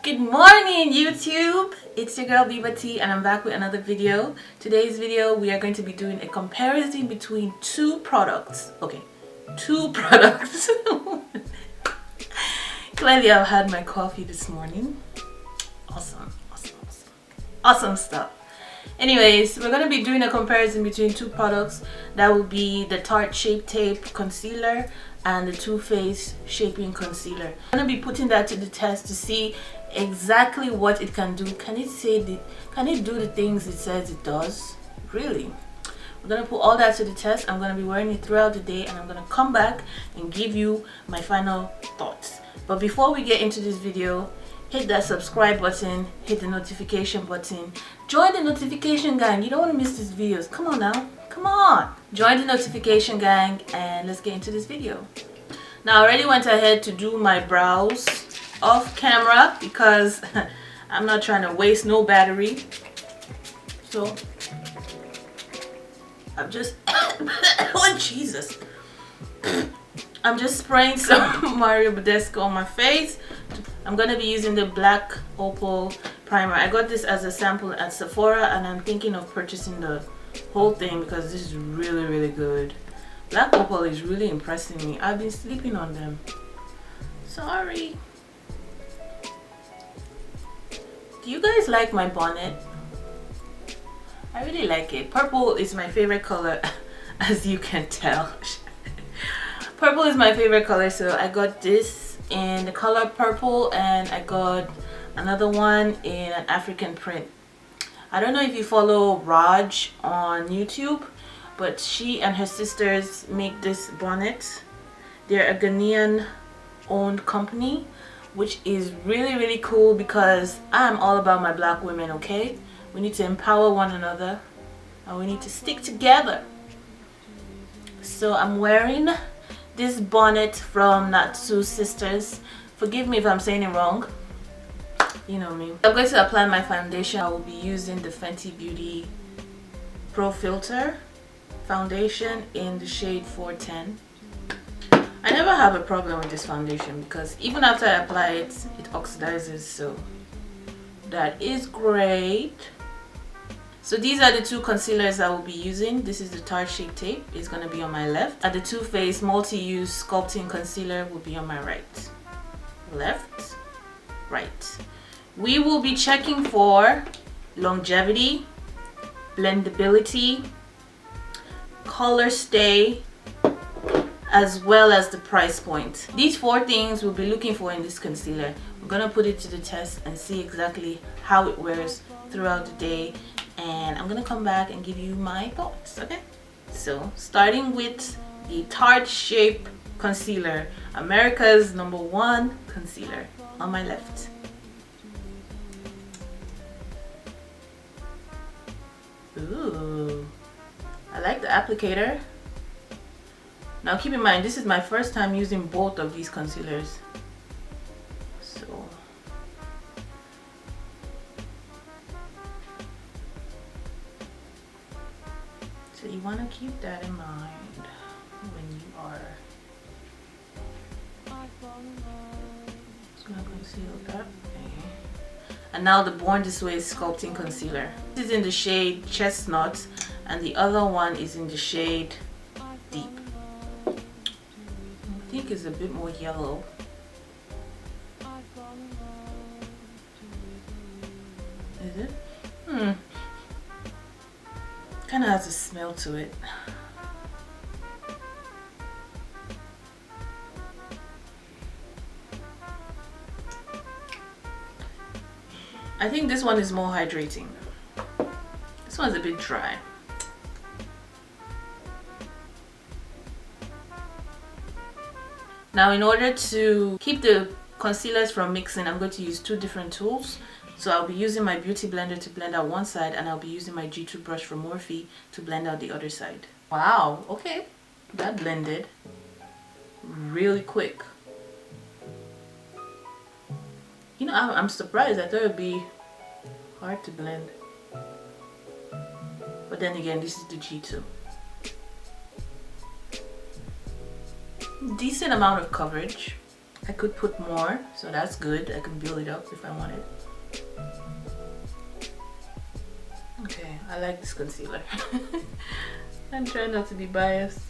Good morning, YouTube! It's your girl Byba T and I'm back with another video. Today's video we are going to be doing a comparison between two products. Okay, two products. Clearly I've had my coffee this morning. Awesome stuff. Anyways, we're going to be doing a comparison between two products. That will be the Tarte Shape Tape Concealer and the Too Faced Shaping Concealer. I'm going to be putting that to the test to see exactly what it can do. Can it do the things it says it does? Really? We're going to put all that to the test. I'm going to be wearing it throughout the day and I'm going to come back and give you my final thoughts. But before we get into this video, hit that subscribe button, hit the notification button, join the notification gang. You don't want to miss these videos. Come on now, come on, join the notification gang and let's get into this video. Now I already went ahead to do my brows off camera because I'm not trying to waste no battery, so I'm just oh Jesus, I'm just spraying some Mario Badescu on my face. I'm going to be using the Black Opal primer. I got this as a sample at Sephora and I'm thinking of purchasing the whole thing because this is really good. Black Opal is really impressing me. I've been sleeping on them. Sorry. Do you guys like my bonnet? I really like it. Purple is my favorite color as you can tell. Purple is my favorite color, so I got this in the color purple and I got another one in an African print. I don't know if you follow Raj on YouTube, but she and her sisters make this bonnet. They're a Ghanaian owned company, which is really cool because I'm all about my black women, okay? We need to empower one another and we need to stick together. So I'm wearing this bonnet from Natsu Sisters. Forgive me if I'm saying it wrong. You know me. I'm going to apply my foundation. I will be using the Fenty Beauty Pro Filter foundation in the shade 410. I never have a problem with this foundation because even after I apply it, it oxidizes, so that is great. So these are the two concealers I will be using. This is the Tarte Shape Tape. It's going to be on my left. And the Too Faced Multi-Use Sculpting Concealer will be on my right. Left, right. We will be checking for longevity, blendability, color stay, as well as the price point. These four things we'll be looking for in this concealer. We're going to put it to the test and see exactly how it wears throughout the day. And I'm gonna come back and give you my thoughts, okay? So starting with the Tarte Shape Concealer, America's #1 concealer, on my left. Ooh, I like the applicator. Now keep in mind, this is my first time using both of these concealers. So you want to keep that in mind when you are gonna conceal that. Okay. And now the Born This Way Sculpting Concealer. This is in the shade Chestnut and the other one is in the shade Deep. I think it's a bit more yellow. Is it? Kind of has a smell to it. I think this one is more hydrating. This one's a bit dry. Now in order to keep the concealers from mixing, I'm going to use two different tools. So I'll be using my beauty blender to blend out one side and I'll be using my G2 brush from Morphe to blend out the other side. Wow, okay. That blended really quick. You know, I'm surprised. I thought it would be hard to blend. But then again, this is the G2. Decent amount of coverage. I could put more, so that's good. I can build it up if I wanted. Okay, I like this concealer. I'm trying not to be biased,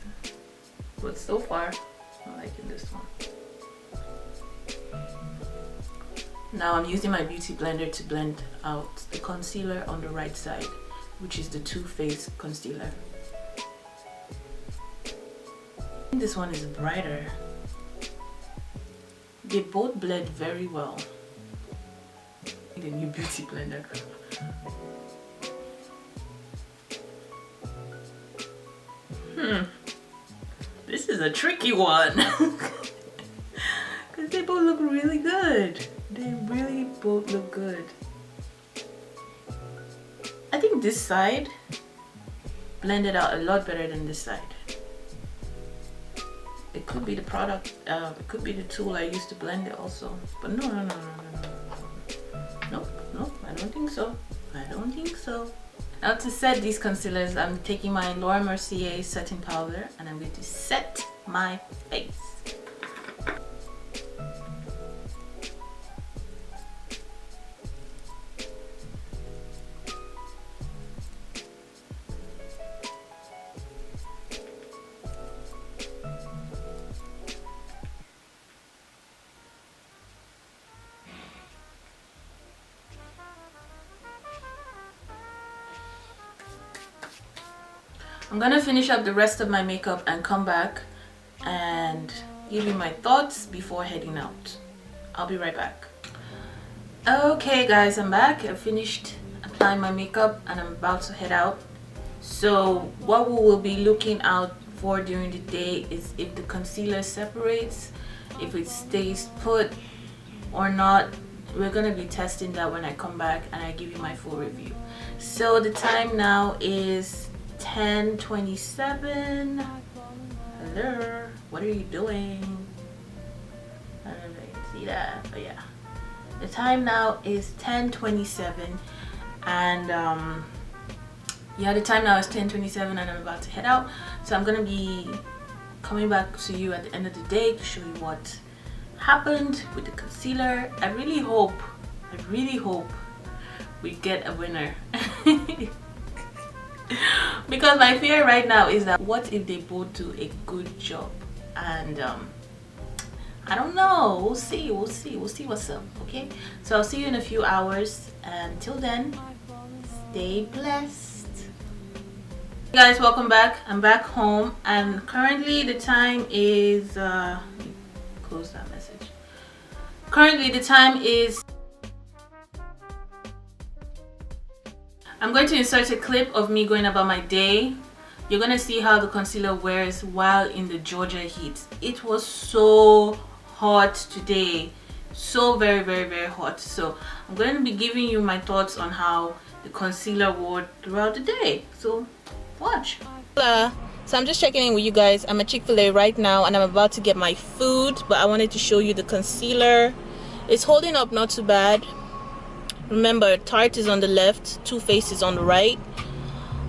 but so far I'm liking this one. Now I'm using my beauty blender to blend out the concealer on the right side, which is the Too Faced concealer. This one is brighter. They both blend very well. The new beauty blender. This is a tricky one. Because they both look really good. They really both look good. I think this side blended out a lot better than this side. It could be the product, it could be the tool I used to blend it also. But no. Nope, I don't think so. I don't think so. Now to set these concealers, I'm taking my Laura Mercier setting powder and I'm going to set my face. I'm gonna finish up the rest of my makeup and come back and give you my thoughts before heading out. I'll be right back. Okay guys, I'm back. I finished applying my makeup and I'm about to head out. So what we will be looking out for during the day is if the concealer separates, if it stays put or not. We're gonna be testing that when I come back and I give you my full review. So the time now is 10:27. Hello, what are you doing? I don't know if you can see that, but yeah. The time now is 10:27 and yeah, the time now is 10:27 and I'm about to head out. So I'm gonna be coming back to you at the end of the day to show you what happened with the concealer. I really hope we get a winner. Because my fear right now is that what if they both do a good job, and I don't know. We'll see what's up. Okay, so I'll see you in a few hours. Until then, stay blessed. Hey guys, welcome back. I'm back home and currently the time is close that message. Currently the time is, I'm going to insert a clip of me going about my day. You're going to see how the concealer wears while in the Georgia heat. It was so hot today. So very hot. So I'm going to be giving you my thoughts on how the concealer wore throughout the day. So watch. So I'm just checking in with you guys. I'm at Chick-fil-A right now and I'm about to get my food. But I wanted to show you the concealer. It's holding up not too bad. Remember, Tarte is on the left, Too Faced is on the right.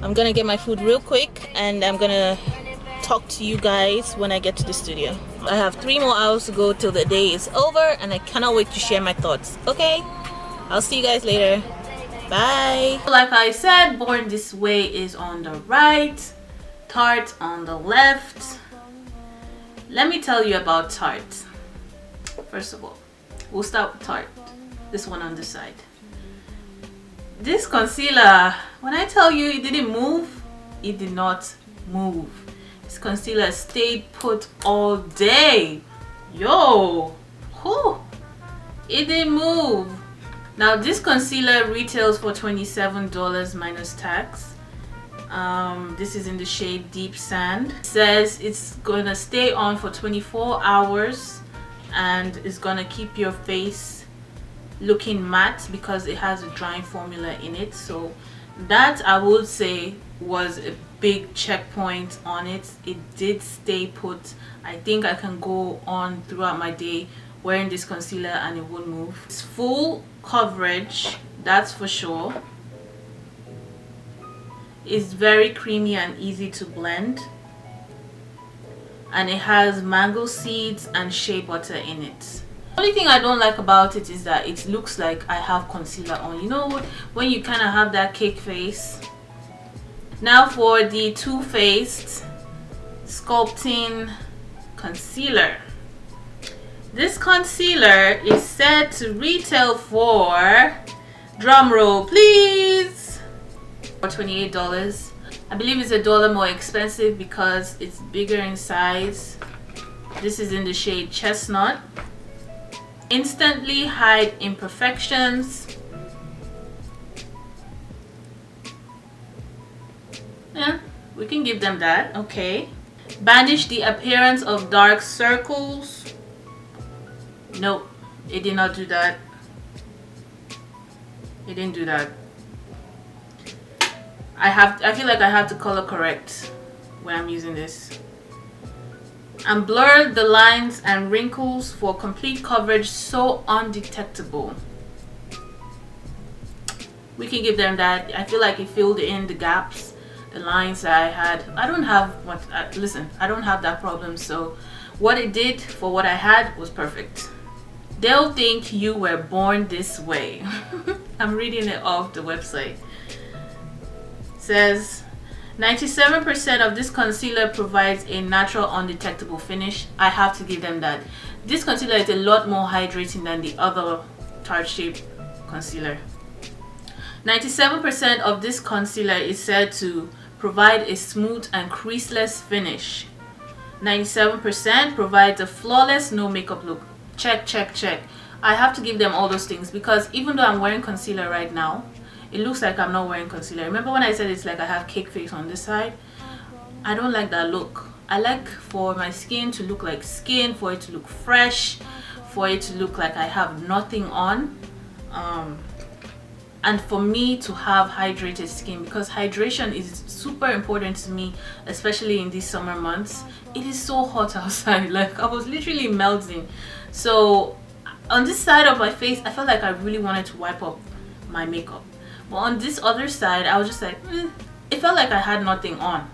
I'm gonna get my food real quick and I'm gonna talk to you guys when I get to the studio. I have 3 more hours to go till the day is over and I cannot wait to share my thoughts. Okay, I'll see you guys later. Bye. Like I said, Born This Way is on the right, Tarte on the left. Let me tell you about Tarte. First of all, we'll start with Tarte. This one on the side. This concealer, when I tell you it didn't move, it did not move. This concealer stayed put all day. Yo, whew, it didn't move. Now this concealer retails for $27 minus tax. This is in the shade Deep Sand. It says it's gonna stay on for 24 hours and it's gonna keep your face looking matte because it has a drying formula in it. So that, I would say, was a big checkpoint on it. It did stay put. I think I can go on throughout my day wearing this concealer and it won't move. It's full coverage, that's for sure. It's very creamy and easy to blend. and it has mango seeds and shea butter in it. The only thing I don't like about it is that it looks like I have concealer on. You know when you kind of have that cake face? Now for the Too Faced Sculpting Concealer. This concealer is said to retail for, drum roll please, for $28. I believe it's $1 more expensive because it's bigger in size. This is in the shade Chestnut. Instantly hide imperfections. Yeah, we can give them that. Okay. Banish the appearance of dark circles. Nope, it did not do that. It didn't do that. I feel like I have to color correct when I'm using this. And blur the lines and wrinkles for complete coverage so undetectable. We can give them that. I feel like it filled in the gaps, the lines that I had. I don't have listen, I don't have that problem, so what it did for what I had was perfect. They'll think you were born this way. I'm reading it off the website. It says 97% of this concealer provides a natural undetectable finish. I have to give them that. This concealer is a lot more hydrating than the other Tarte Shape concealer. 97% of this concealer is said to provide a smooth and creaseless finish. 97% provides a flawless no makeup look. Check, check, check. I have to give them all those things because even though I'm wearing concealer right now, it looks like I'm not wearing concealer. Remember when I said it's like I have cake face on this side? I don't like that look. I like for my skin to look like skin, for it to look fresh, for it to look like I have nothing on. And for me to have hydrated skin, because hydration is super important to me, especially in these summer months. It is so hot outside, like I was literally melting. So on this side of my face, I felt like I really wanted to wipe up my makeup. But on this other side, I was just like, it felt like I had nothing on.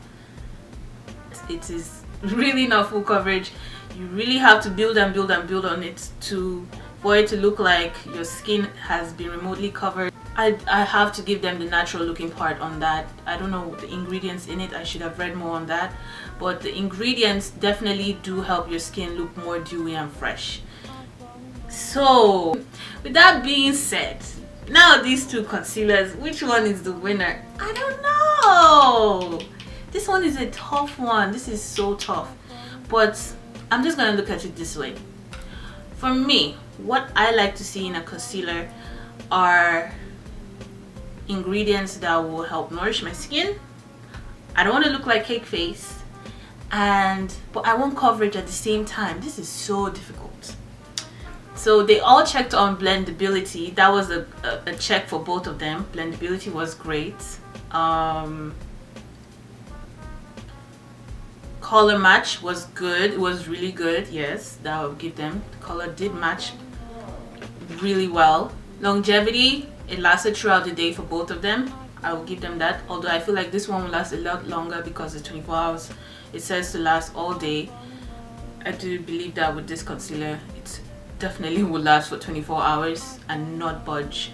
It is really not full coverage. You really have to build and build and build on it for it to look like your skin has been remotely covered. I have to give them the natural looking part on that. I don't know the ingredients in it. I should have read more on that. But the ingredients definitely do help your skin look more dewy and fresh. So, with that being said, now these two concealers, which one is the winner? I don't know. This one is a tough one. This is so tough. But I'm just going to look at it this way. For me, what I like to see in a concealer are ingredients that will help nourish my skin. I don't want to look like cake face, but I want coverage at the same time. This is so difficult. So they all checked on blendability. That was a check for both of them. Blendability was great. Color match was good. It was really good. Yes, that would give them. The color did match really well. Longevity, it lasted throughout the day for both of them. I will give them that, although I feel like this one will last a lot longer because it's 24 hours. It says to last all day. I do believe that with this concealer it definitely will last for 24 hours and not budge.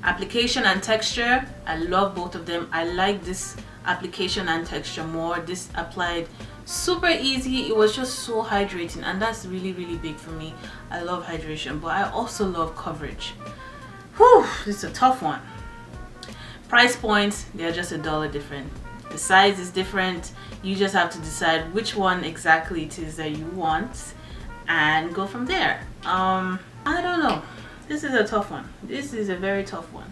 Application and texture, I love both of them. I like this application and texture more. This applied super easy. It was just so hydrating, and that's really big for me. I love hydration, but I also love coverage. Whew, this is a tough one. Price points, they're just $1 different. The size is different. You just have to decide which one exactly it is that you want and go from there. I don't know. This is a tough one. This is a very tough one.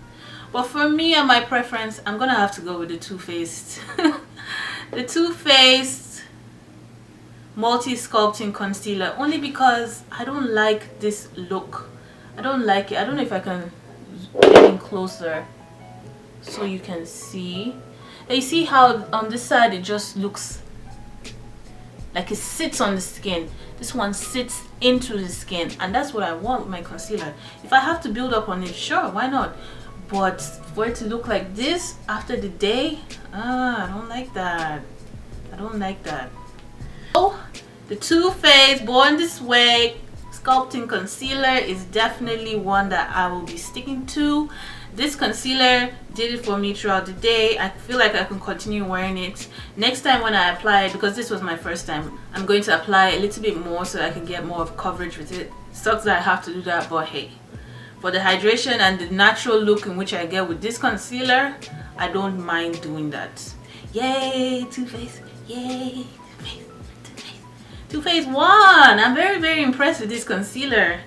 But for me and my preference, I'm gonna have to go with the Too Faced. The Too Faced Multi-Sculpting Concealer, only because I don't like this look. I don't like it. I don't know if I can get in closer so you can see. You see how on this side it just looks like it sits on the skin. This one sits into the skin, and that's what I want with my concealer. If I have to build up on it, sure, why not? But for it to look like this after the day, I don't like that. I don't like that. So The Too Faced Born This Way Sculpting Concealer is definitely one that I will be sticking to. This concealer did it for me throughout the day. I feel like I can continue wearing it. Next time when I apply it, because this was my first time, I'm going to apply a little bit more so I can get more of coverage with it. Sucks that I have to do that, but hey, for the hydration and the natural look in which I get with this concealer, I don't mind doing that. Yay, Too Faced! Yay, Too Faced! Too Faced! Too Faced won! I'm very impressed with this concealer.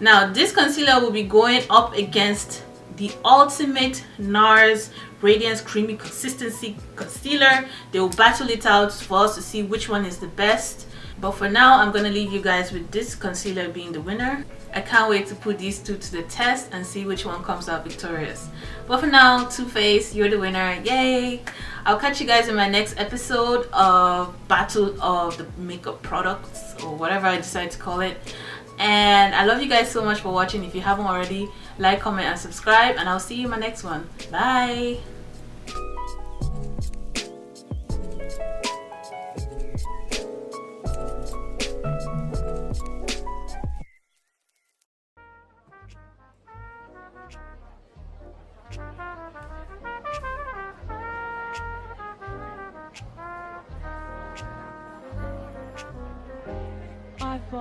Now, this concealer will be going up against the Ultimate NARS Radiance Creamy Consistency Concealer. They will battle it out for us to see which one is the best. But for now, I'm going to leave you guys with this concealer being the winner. I can't wait to put these two to the test and see which one comes out victorious. But for now, Too Faced, you're the winner. Yay! I'll catch you guys in my next episode of Battle of the Makeup Products, or whatever I decide to call it. And I love you guys so much for watching. If you haven't already, like, comment, and subscribe. And I'll see you in my next one. Bye!